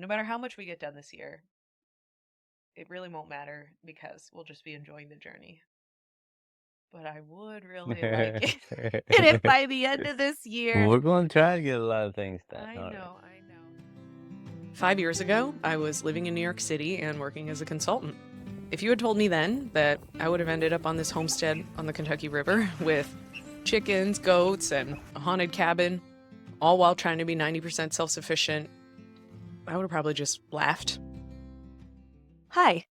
no matter how much we get done this year, it really won't matter because we'll just be enjoying the journey. But I would really like it if by the end of this year. We're going to try to get a lot of things done. I All right. know. 5 years ago, I was living in New York City and working as a consultant. If you had told me then that I would have ended up on this homestead on the Kentucky River with chickens, goats, and a haunted cabin, all while trying to be 90% self-sufficient, I would have probably just laughed. Hi,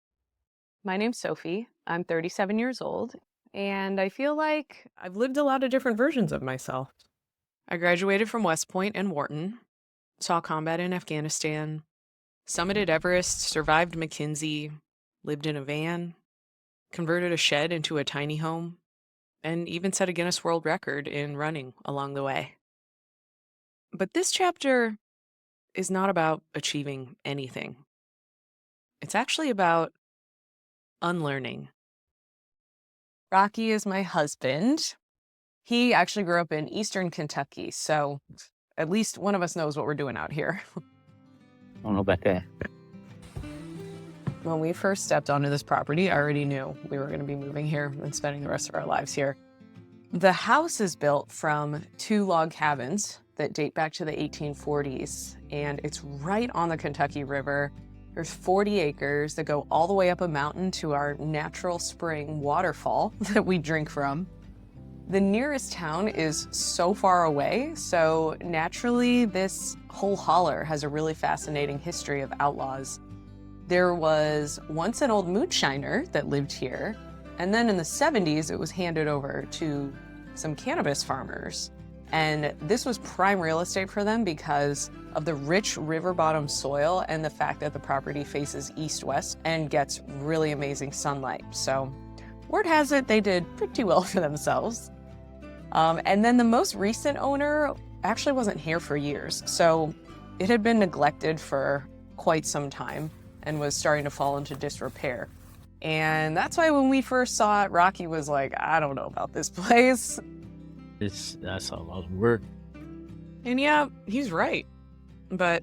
my name's Sophie. I'm 37 years old, and I feel like I've lived a lot of different versions of myself. I graduated from West Point and Wharton, saw combat in Afghanistan, summited Everest, survived McKinsey, lived in a van, converted a shed into a tiny home, and even set a Guinness World Record in running along the way. But this chapter is not about achieving anything. It's actually about unlearning. Rocky is my husband. He actually grew up in Eastern Kentucky, so at least one of us knows what we're doing out here. I don't know about that. When we first stepped onto this property, I already knew we were going to be moving here and spending the rest of our lives here. The house is built from 2 log cabins that date back to the 1840s, and it's right on the Kentucky River. There's 40 acres that go all the way up a mountain to our natural spring waterfall that we drink from. The nearest town is so far away, so naturally this whole holler has a really fascinating history of outlaws. There was once an old moonshiner that lived here, and then in the 70s it was handed over to some cannabis farmers. And this was prime real estate for them because of the rich river bottom soil and the fact that the property faces east-west and gets really amazing sunlight. So word has it they did pretty well for themselves. And then the most recent owner actually wasn't here for years, so it had been neglected for quite some time and was starting to fall into disrepair. And that's why when we first saw it, Rocky was like, I don't know about this place. That's a lot of work. And yeah, he's right. But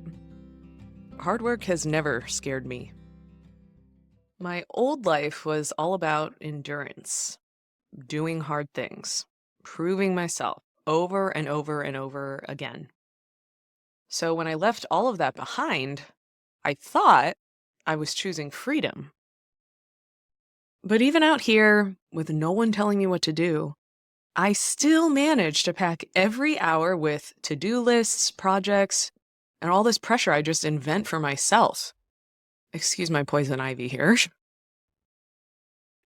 hard work has never scared me. My old life was all about endurance, doing hard things, proving myself over and over and over again. So when I left all of that behind, I thought I was choosing freedom. But even out here, with no one telling me what to do, I still managed to pack every hour with to-do lists, projects, and all this pressure I just invent for myself. Excuse my poison ivy here.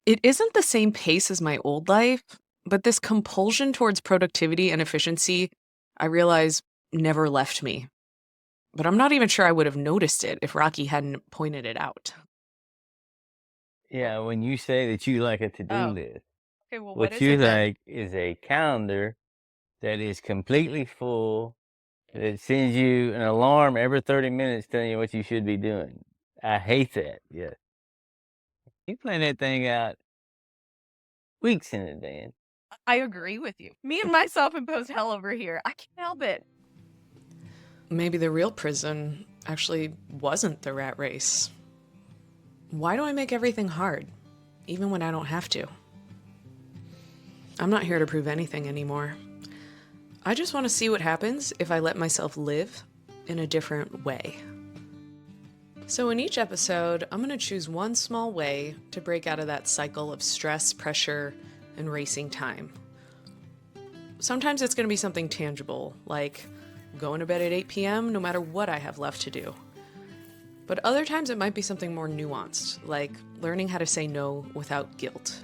It isn't the same pace as my old life, but this compulsion towards productivity and efficiency, I realize, never left me. But I'm not even sure I would have noticed it if Rocky hadn't pointed it out. Yeah, when you say that you like a to-do list, Okay, well, what what is you it then? like is a calendar that is completely full, that sends you an alarm every 30 minutes telling you what you should be doing. I hate that, yes. You plan that thing out weeks in advance. I agree with you. Me and my self-imposed hell over here. I can't help it. Maybe the real prison actually wasn't the rat race. Why do I make everything hard, even when I don't have to? I'm not here to prove anything anymore. I just want to see what happens if I let myself live in a different way. So in each episode, I'm going to choose one small way to break out of that cycle of stress, pressure, and racing time. Sometimes it's going to be something tangible, like going to bed at 8 p.m. no matter what I have left to do. But other times it might be something more nuanced, like learning how to say no without guilt.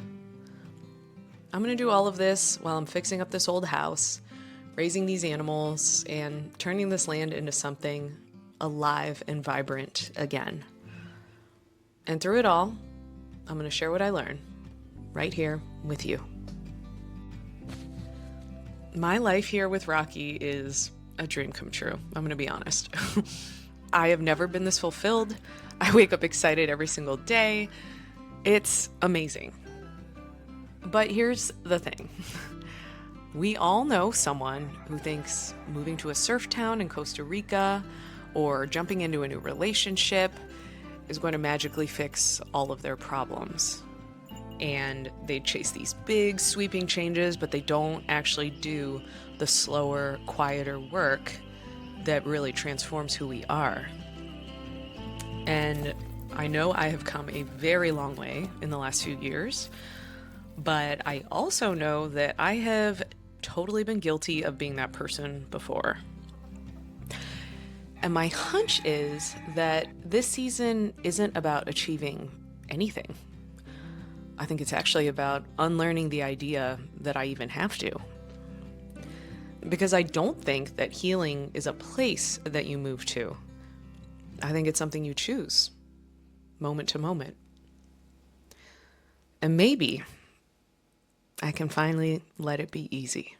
I'm going to do all of this while I'm fixing up this old house, raising these animals, and turning this land into something alive and vibrant again. And through it all, I'm going to share what I learn right here with you. My life here with Rocky is a dream come true. I'm going to be honest. I have never been this fulfilled. I wake up excited every single day. It's amazing. But here's the thing. We all know someone who thinks moving to a surf town in Costa Rica or jumping into a new relationship is going to magically fix all of their problems. And they chase these big sweeping changes, but they don't actually do the slower, quieter work that really transforms who we are. And I know I have come a very long way in the last few years, but I also know that I have totally been guilty of being that person before. And my hunch is that this season isn't about achieving anything. I think it's actually about unlearning the idea that I even have to. Because I don't think that healing is a place that you move to. I think it's something you choose, moment to moment. And maybe I can finally let it be easy.